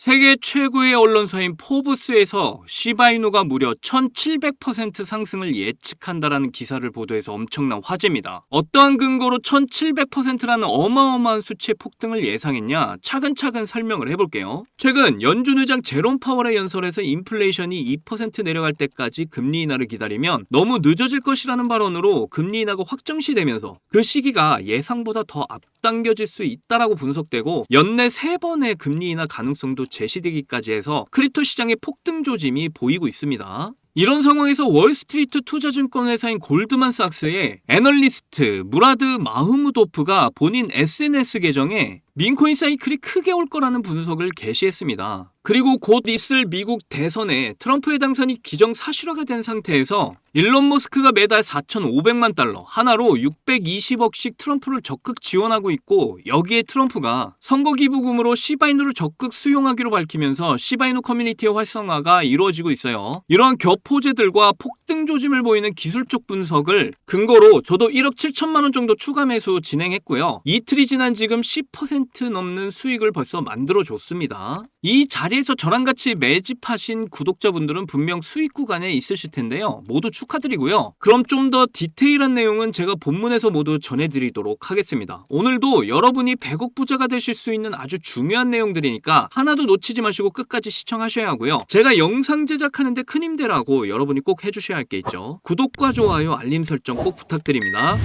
세계 최고의 언론사인 포브스에서 시바이누가 무려 1700% 상승을 예측한다라는 기사를 보도해서 엄청난 화제입니다. 어떠한 근거로 1700%라는 어마어마한 수치의 폭등을 예상했냐? 차근차근 설명을 해볼게요. 최근 연준 의장 제롬 파월의 연설에서 인플레이션이 2% 내려갈 때까지 금리 인하를 기다리면 너무 늦어질 것이라는 발언으로 금리 인하가 확정시되면서 그 시기가 예상보다 더 앞당겨질 수 있다라고 분석되고 연내 3번의 금리 인하 가능성도 제시되기까지 해서 크립토 시장의 폭등 조짐이 보이고 있습니다. 이런 상황에서 월스트리트 투자증권 회사인 골드만삭스의 애널리스트 무라드 마흐무도프가 본인 SNS 계정에 민코인 사이클이 크게 올 거라는 분석을 게시했습니다. 그리고 곧 있을 미국 대선에 트럼프의 당선이 기정사실화가 된 상태에서 일론 머스크가 매달 4,500만 달러 하나로 620억씩 트럼프를 적극 지원하고 있고, 여기에 트럼프가 선거 기부금으로 시바이누를 적극 수용하기로 밝히면서 시바이누 커뮤니티의 활성화가 이루어지고 있어요. 이러한 겹호재들과 폭등 조짐을 보이는 기술적 분석을 근거로 저도 1억 7천만 원 정도 추가 매수 진행했고요. 이틀이 지난 지금 10% 넘는 수익을 벌써 만들어줬습니다. 이 자리에서 저랑 같이 매집하신 구독자분들은 분명 수익 구간에 있으실 텐데요. 모두 축하드리고요. 그럼 좀 더 디테일한 내용은 제가 본문에서 모두 전해드리도록 하겠습니다. 오늘도 여러분이 100억 부자가 되실 수 있는 아주 중요한 내용들이니까 하나도 놓치지 마시고 끝까지 시청하셔야 하고요. 제가 영상 제작하는데 큰 힘되라고 여러분이 꼭 해주셔야 할 게 있죠. 구독과 좋아요, 알림 설정 꼭 부탁드립니다.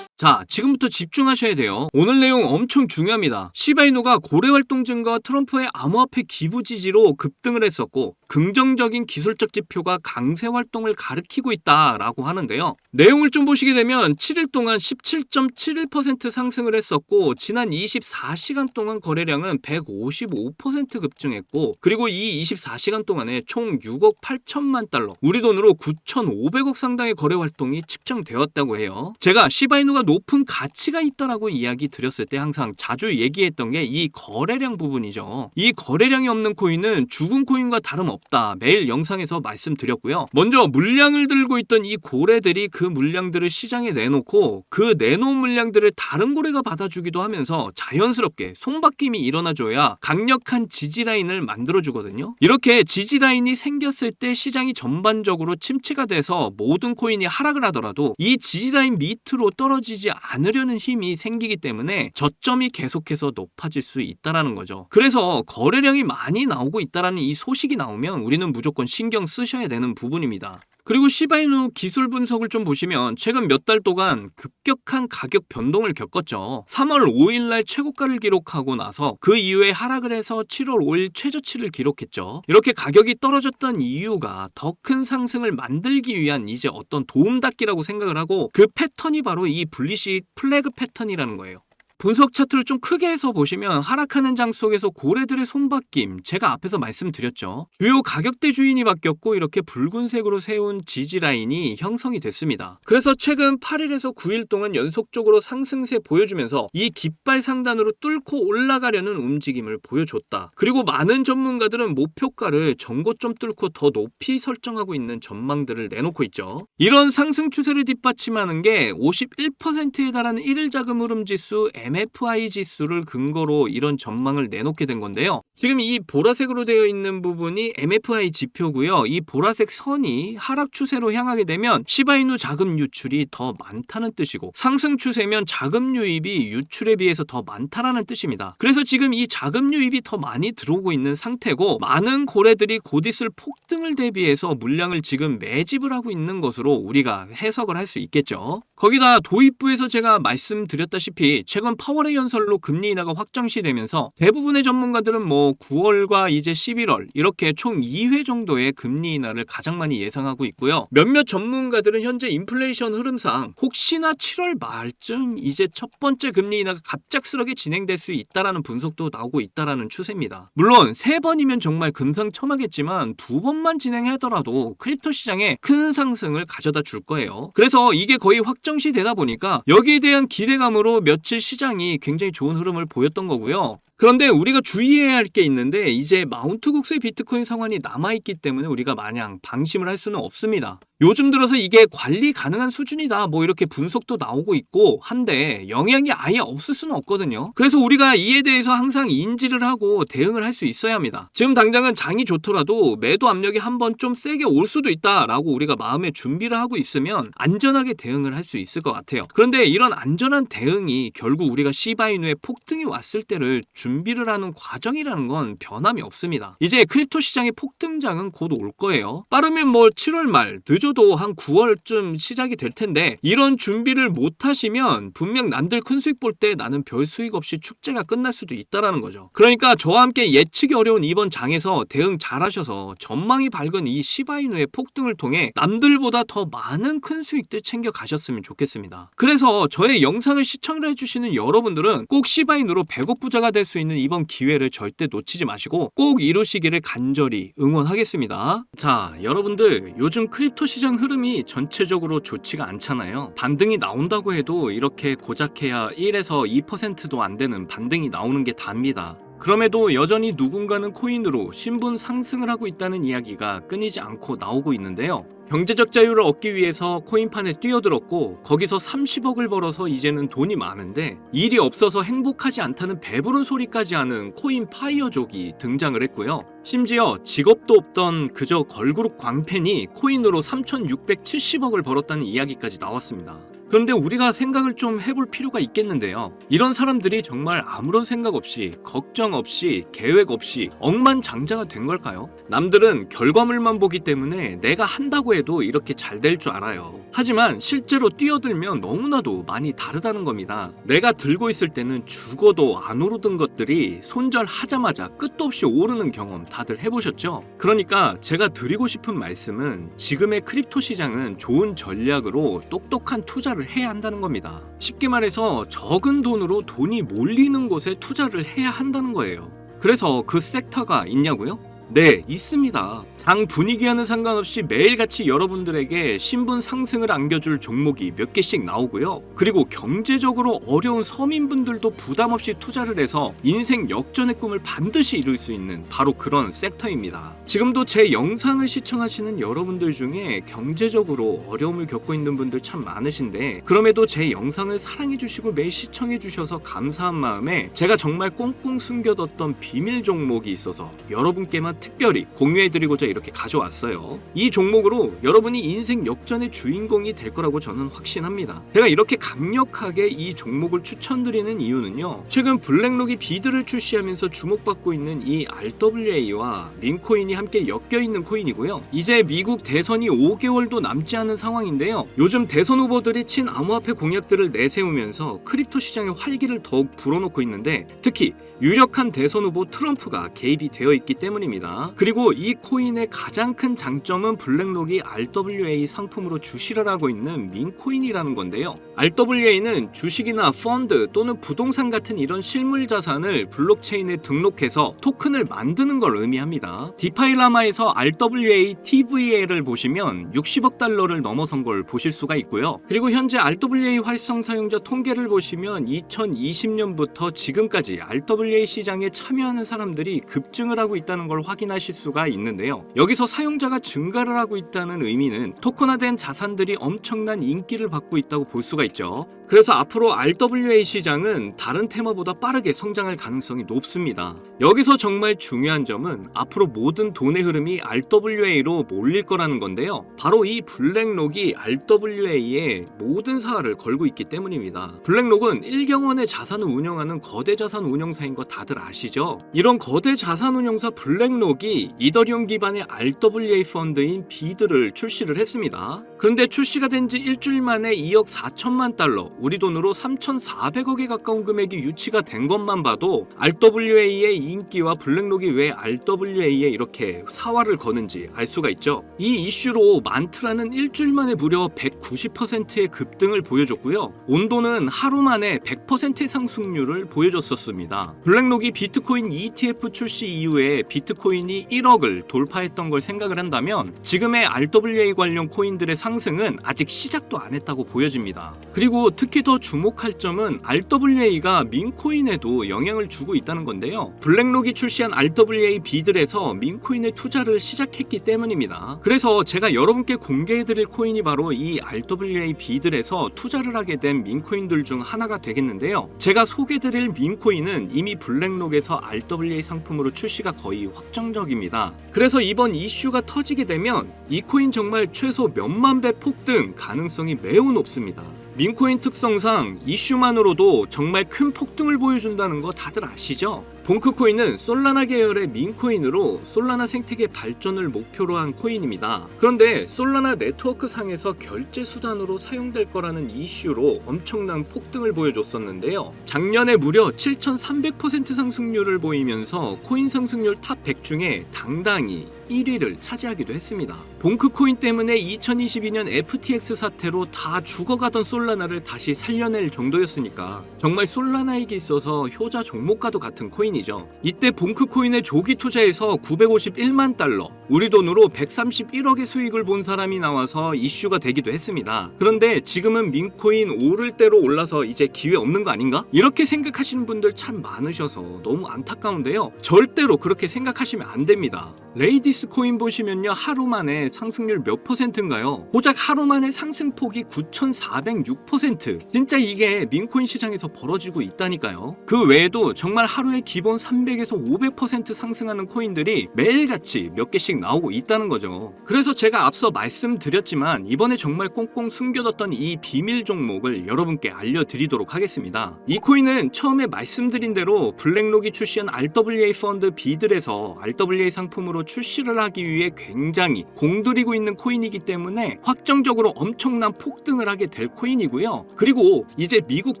자, 지금부터 집중하셔야 돼요. 오늘 내용 엄청 중요합니다. 시바이누가 고래 활동 증가와 트럼프의 암호화폐 기부 지지로 급등을 했었고, 긍정적인 기술적 지표가 강세 활동을 가리키고 있다라고 하는데요. 내용을 좀 보시게 되면 7일 동안 17.71% 상승을 했었고, 지난 24시간 동안 거래량은 155% 급증했고, 그리고 이 24시간 동안에 총 6억 8천만 달러, 우리 돈으로 9,500억 상당의 거래 활동이 측정되었다고 해요. 제가 시바이누가 높은 가치가 있다라고 이야기 드렸을 때 항상 자주 얘기했던 게 이 거래량 부분이죠. 이 거래량이 없는 코인은 죽은 코인과 다름없다. 매일 영상에서 말씀드렸고요. 먼저 물량을 들고 있던 이 고래들이 그 물량들을 시장에 내놓고 그 내놓은 물량들을 다른 고래가 받아주기도 하면서 자연스럽게 손바뀜이 일어나줘야 강력한 지지라인을 만들어주거든요. 이렇게 지지라인이 생겼을 때 시장이 전반적으로 침체가 돼서 모든 코인이 하락을 하더라도 이 지지라인 밑으로 떨어지지 않으려는 힘이 생기기 때문에 저점이 계속해서 높아질 수 있다라는 거죠. 그래서 거래량이 많이 나오고 있다라는 이 소식이 나오면 우리는 무조건 신경 쓰셔야 되는 부분입니다. 그리고 시바이누 기술 분석을 좀 보시면 최근 몇 달 동안 급격한 가격 변동을 겪었죠. 3월 5일날 최고가를 기록하고 나서 그 이후에 하락을 해서 7월 5일 최저치를 기록했죠. 이렇게 가격이 떨어졌던 이유가 더 큰 상승을 만들기 위한 이제 어떤 도움닫기라고 생각을 하고, 그 패턴이 바로 이 불리시 플래그 패턴이라는 거예요. 분석 차트를 좀 크게 해서 보시면 하락하는 장 속에서 고래들의 손바뀜, 제가 앞에서 말씀드렸죠. 주요 가격대 주인이 바뀌었고 이렇게 붉은색으로 세운 지지라인이 형성이 됐습니다. 그래서 최근 8일에서 9일 동안 연속적으로 상승세 보여주면서 이 깃발 상단으로 뚫고 올라가려는 움직임을 보여줬다. 그리고 많은 전문가들은 목표가를 전고점 뚫고 더 높이 설정하고 있는 전망들을 내놓고 있죠. 이런 상승 추세를 뒷받침하는 게 51%에 달하는 1일 자금 흐름 지수 MFI 지수를 근거로 이런 전망을 내놓게 된 건데요. 지금 이 보라색으로 되어 있는 부분이 MFI 지표고요. 이 보라색 선이 하락 추세로 향하게 되면 시바이누 자금 유출이 더 많다는 뜻이고, 상승 추세면 자금 유입이 유출에 비해서 더 많다라는 뜻입니다. 그래서 지금 이 자금 유입이 더 많이 들어오고 있는 상태고, 많은 고래들이 곧 있을 폭등을 대비해서 물량을 지금 매집을 하고 있는 것으로 우리가 해석을 할 수 있겠죠. 거기다 도입부에서 제가 말씀드렸다시피 최근 파월의 연설로 금리 인하가 확정시되면서 대부분의 전문가들은 9월과 이제 11월 이렇게 총 2회 정도의 금리 인하를 가장 많이 예상하고 있고요. 몇몇 전문가들은 현재 인플레이션 흐름상 혹시나 7월 말쯤 이제 첫 번째 금리 인하가 갑작스럽게 진행될 수 있다라는 분석도 나오고 있다라는 추세입니다. 물론 3번이면 정말 금상첨화겠지만 2번만 진행하더라도 크립토 시장에 큰 상승을 가져다 줄 거예요. 그래서 이게 거의 확정시 되다 보니까 여기에 대한 기대감으로 며칠 시장이 굉장히 좋은 흐름을 보였던 거고요. 그런데 우리가 주의해야 할 게 있는데 이제 마운트국수의 비트코인 상환이 남아있기 때문에 우리가 마냥 방심을 할 수는 없습니다. 요즘 들어서 이게 관리 가능한 수준이다 뭐 이렇게 분석도 나오고 있고 한데 영향이 아예 없을 수는 없거든요. 그래서 우리가 이에 대해서 항상 인지를 하고 대응을 할 수 있어야 합니다. 지금 당장은 장이 좋더라도 매도 압력이 한번 좀 세게 올 수도 있다라고 우리가 마음의 준비를 하고 있으면 안전하게 대응을 할 수 있을 것 같아요. 그런데 이런 안전한 대응이 결국 우리가 시바이누의 폭등이 왔을 때를 준비를 하는 과정이라는 건 변함이 없습니다. 이제 크립토 시장의 폭등장은 곧 올 거예요. 빠르면 뭐 7월 말, 늦어도 한 9월쯤 시작이 될 텐데 이런 준비를 못 하시면 분명 남들 큰 수익 볼 때 나는 별 수익 없이 축제가 끝날 수도 있다라는 거죠. 그러니까 저와 함께 예측이 어려운 이번 장에서 대응 잘 하셔서 전망이 밝은 이 시바이누의 폭등을 통해 남들보다 더 많은 큰 수익들 챙겨 가셨으면 좋겠습니다. 그래서 저의 영상을 시청을 해주시는 여러분들은 꼭 시바이누로 100억 부자가 될 수 있는 이번 기회를 절대 놓치지 마시고 꼭 이루시기를 간절히 응원하겠습니다. 자, 여러분들 요즘 크립토 시장 흐름이 전체적으로 좋지가 않잖아요. 반등이 나온다고 해도 이렇게 고작해야 1에서 2%도 안 되는 반등이 나오는 게 답니다. 그럼에도 여전히 누군가는 코인으로 신분 상승을 하고 있다는 이야기가 끊이지 않고 나오고 있는데요. 경제적 자유를 얻기 위해서 코인판에 뛰어들었고 거기서 30억을 벌어서 이제는 돈이 많은데 일이 없어서 행복하지 않다는 배부른 소리까지 하는 코인 파이어족이 등장을 했고요. 심지어 직업도 없던 그저 걸그룹 광팬이 코인으로 3,670억을 벌었다는 이야기까지 나왔습니다. 그런데 우리가 생각을 좀 해볼 필요가 있겠는데요. 이런 사람들이 정말 아무런 생각 없이, 걱정 없이, 계획 없이 억만장자가 된 걸까요? 남들은 결과물만 보기 때문에 내가 한다고 해도 이렇게 잘 될 줄 알아요. 하지만 실제로 뛰어들면 너무나도 많이 다르다는 겁니다. 내가 들고 있을 때는 죽어도 안 오르던 것들이 손절하자마자 끝도 없이 오르는 경험 다들 해보셨죠? 그러니까 제가 드리고 싶은 말씀은 지금의 크립토 시장은 좋은 전략으로 똑똑한 투자를 해야 한다는 겁니다. 쉽게 말해서 적은 돈으로 돈이 몰리는 곳에 투자를 해야 한다는 거예요. 그래서 그 섹터가 있냐고요? 네, 있습니다. 장 분위기와는 상관없이 매일같이 여러분들에게 신분 상승을 안겨줄 종목이 몇 개씩 나오고요. 그리고 경제적으로 어려운 서민분들도 부담 없이 투자를 해서 인생 역전의 꿈을 반드시 이룰 수 있는 바로 그런 섹터입니다. 지금도 제 영상을 시청하시는 여러분들 중에 경제적으로 어려움을 겪고 있는 분들 참 많으신데 그럼에도 제 영상을 사랑해주시고 매일 시청해주셔서 감사한 마음에 제가 정말 꽁꽁 숨겨뒀던 비밀 종목이 있어서 여러분께만 특별히 공유해드리고자 이렇게 가져왔어요. 이 종목으로 여러분이 인생 역전의 주인공이 될 거라고 저는 확신합니다. 제가 이렇게 강력하게 이 종목을 추천드리는 이유는요. 최근 블랙록이 비드를 출시하면서 주목받고 있는 이 RWA와 민코인이 함께 엮여있는 코인이고요. 이제 미국 대선이 5개월도 남지 않은 상황인데요. 요즘 대선 후보들이 친암호화폐 공약들을 내세우면서 크립토 시장의 활기를 더욱 불어넣고 있는데 특히 유력한 대선 후보 트럼프가 개입이 되어 있기 때문입니다. 그리고 이 코인의 가장 큰 장점은 블랙록이 RWA 상품으로 주시를 하고 있는 민코인이라는 건데요. RWA는 주식이나 펀드 또는 부동산 같은 이런 실물 자산을 블록체인에 등록해서 토큰을 만드는 걸 의미합니다. 디파일라마에서 RWA TVL을 보시면 60억 달러를 넘어선 걸 보실 수가 있고요. 그리고 현재 RWA 활성 사용자 통계를 보시면 2020년부터 지금까지 RWA 시장에 참여하는 사람들이 급증을 하고 있다는 걸 확인하실 수가 있는데요. 여기서 사용자가 증가를 하고 있다는 의미는 토큰화된 자산들이 엄청난 인기를 받고 있다고 볼 수가 있죠. 그래서 앞으로 RWA 시장은 다른 테마보다 빠르게 성장할 가능성이 높습니다. 여기서 정말 중요한 점은 앞으로 모든 돈의 흐름이 RWA로 몰릴 거라는 건데요. 바로 이 블랙록이 RWA에 모든 사활을 걸고 있기 때문입니다. 블랙록은 1경원의 자산을 운영하는 거대 자산 운용사인 거 다들 아시죠? 이런 거대 자산 운용사 블랙록이 이더리움 기반의 RWA 펀드인 비드를 출시를 했습니다. 그런데 출시가 된 지 일주일 만에 2억 4천만 달러, 우리 돈으로 3,400억에 가까운 금액이 유치가 된 것만 봐도 RWA의 인기와 블랙록이 왜 RWA에 이렇게 사활을 거는지 알 수가 있죠. 이 이슈로 만트라는 일주일 만에 무려 190%의 급등을 보여줬고요. 온도는 하루 만에 100%의 상승률을 보여줬었습니다. 블랙록이 비트코인 ETF 출시 이후에 비트코인이 1억을 돌파했던 걸 생각을 한다면 지금의 RWA 관련 코인들의 상승은 아직 시작도 안 했다고 보여집니다. 그리고 특히 더 주목할 점은 RWA가 민코인에도 영향을 주고 있다는 건데요. 블랙록이 출시한 RWA 비들에서 민코인에 투자를 시작했기 때문입니다. 그래서 제가 여러분께 공개해드릴 코인이 바로 이 RWA 비들에서 투자를 하게 된 민코인들 중 하나가 되겠는데요. 제가 소개드릴 민코인은 이미 블랙록에서 RWA 상품으로 출시가 거의 확정적입니다. 그래서 이번 이슈가 터지게 되면 이 코인 정말 최소 몇만 배 폭등 가능성이 매우 높습니다. 민코인 특성상 이슈만으로도 정말 큰 폭등을 보여준다는 거 다들 아시죠? 봉크코인은 솔라나 계열의 민코인으로 솔라나 생태계 발전을 목표로 한 코인입니다. 그런데 솔라나 네트워크 상에서 결제 수단으로 사용될 거라는 이슈로 엄청난 폭등을 보여줬었는데요. 작년에 무려 7,300% 상승률을 보이면서 코인 상승률 탑 100 중에 당당히 1위를 차지하기도 했습니다. 봉크코인 때문에 2022년 FTX 사태로 다 죽어가던 솔라나를 다시 살려낼 정도였으니까 정말 솔라나에게 있어서 효자 종목과도 같은 코인이죠. 이때 봉크코인에 조기 투자해서 951만 달러, 우리 돈으로 131억의 수익을 본 사람이 나와서 이슈가 되기도 했습니다. 그런데 지금은 민코인 오를 대로 올라서 이제 기회 없는 거 아닌가? 이렇게 생각하시는 분들 참 많으셔서 너무 안타까운데요. 절대로 그렇게 생각하시면 안 됩니다. 레이디스 코인 보시면요, 하루 만에 상승률 몇 %인가요? 고작 하루 만에 상승폭이 9,406%. 진짜 이게 민코인 시장에서 벌어지고 있다니까요. 그 외에도 정말 하루에 기본 300에서 500% 상승하는 코인들이 매일같이 몇 개씩 나오고 있다는 거죠. 그래서 제가 앞서 말씀드렸지만 이번에 정말 꽁꽁 숨겨뒀던 이 비밀 종목을 여러분께 알려드리도록 하겠습니다. 이 코인은 처음에 말씀드린 대로 블랙록이 출시한 RWA 펀드 비들에서 RWA 상품으로 출시를 하기 위해 굉장히 공들이고 있는 코인이기 때문에 확정적으로 엄청난 폭등을 하게 될 코인이고요. 그리고 이제 미국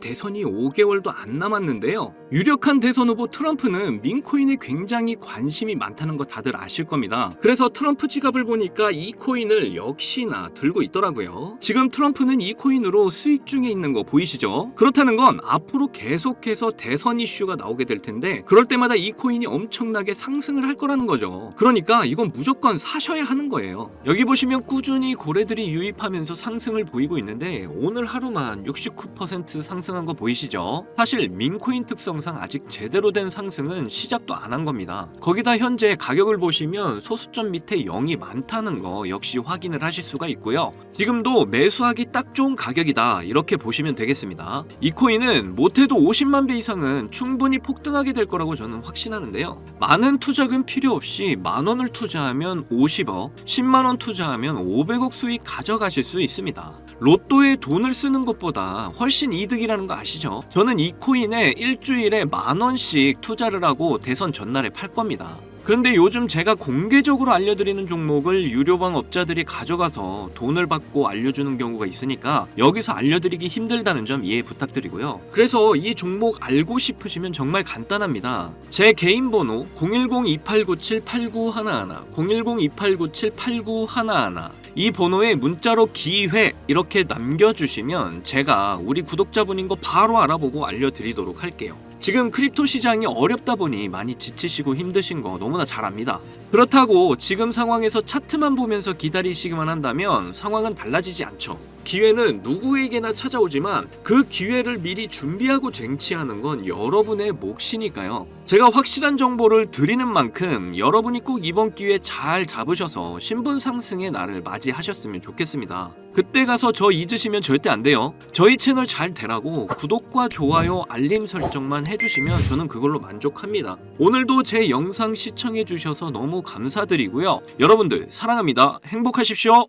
대선이 5개월도 안 남았는데요. 유력한 대선 후보 트럼프는 민코인에 굉장히 관심이 많다는 거 다들 아실 겁니다. 그래서 트럼프 지갑을 보니까 이 코인을 역시나 들고 있더라고요. 지금 트럼프는 이 코인으로 수익 중에 있는 거 보이시죠? 그렇다는 건 앞으로 계속해서 대선 이슈가 나오게 될 텐데 그럴 때마다 이 코인이 엄청나게 상승을 할 거라는 거죠. 그러니까 이건 무조건 사셔야 하는 거예요. 여기 보시면 꾸준히 고래들이 유입하면서 상승을 보이고 있는데 오늘 하루만 69% 상승한 거 보이시죠? 사실 민코인 특성상 아직 제대로 된 상승은 시작도 안 한 겁니다. 거기다 현재 가격을 보시면 소수점 밑에 0이 많다는 거 역시 확인을 하실 수가 있고요. 지금도 매수하기 딱 좋은 가격이다, 이렇게 보시면 되겠습니다. 이 코인은 못해도 50만 배 이상은 충분히 폭등하게 될 거라고 저는 확신하는데요. 많은 투자금 필요 없이 만원을 투자하면 50억, 10만원 투자하면 500억 수익 가져가실 수 있습니다. 로또에 돈을 쓰는 것보다 훨씬 이득이라는 거 아시죠? 저는 이 코인에 일주일에 10,000원씩 투자를 하고 대선 전날에 팔 겁니다. 그런데 요즘 제가 공개적으로 알려드리는 종목을 유료방 업자들이 가져가서 돈을 받고 알려주는 경우가 있으니까 여기서 알려드리기 힘들다는 점 이해 부탁드리고요. 그래서 이 종목 알고 싶으시면 정말 간단합니다. 제 개인 번호 010-2897-8911, 010-2897-8911, 이 번호에 문자로 기회 이렇게 남겨주시면 제가 우리 구독자분인 거 바로 알아보고 알려드리도록 할게요. 지금 크립토 시장이 어렵다 보니 많이 지치시고 힘드신 거 너무나 잘 압니다. 그렇다고 지금 상황에서 차트만 보면서 기다리시기만 한다면 상황은 달라지지 않죠. 기회는 누구에게나 찾아오지만 그 기회를 미리 준비하고 쟁취하는 건 여러분의 몫이니까요. 제가 확실한 정보를 드리는 만큼 여러분이 꼭 이번 기회 잘 잡으셔서 신분 상승의 날을 맞이하셨으면 좋겠습니다. 그때 가서 저 잊으시면 절대 안 돼요. 저희 채널 잘 되라고 구독과 좋아요, 알림 설정만 해주시면 저는 그걸로 만족합니다. 오늘도 제 영상 시청해주셔서 너무 감사드리고요. 여러분들 사랑합니다. 행복하십시오.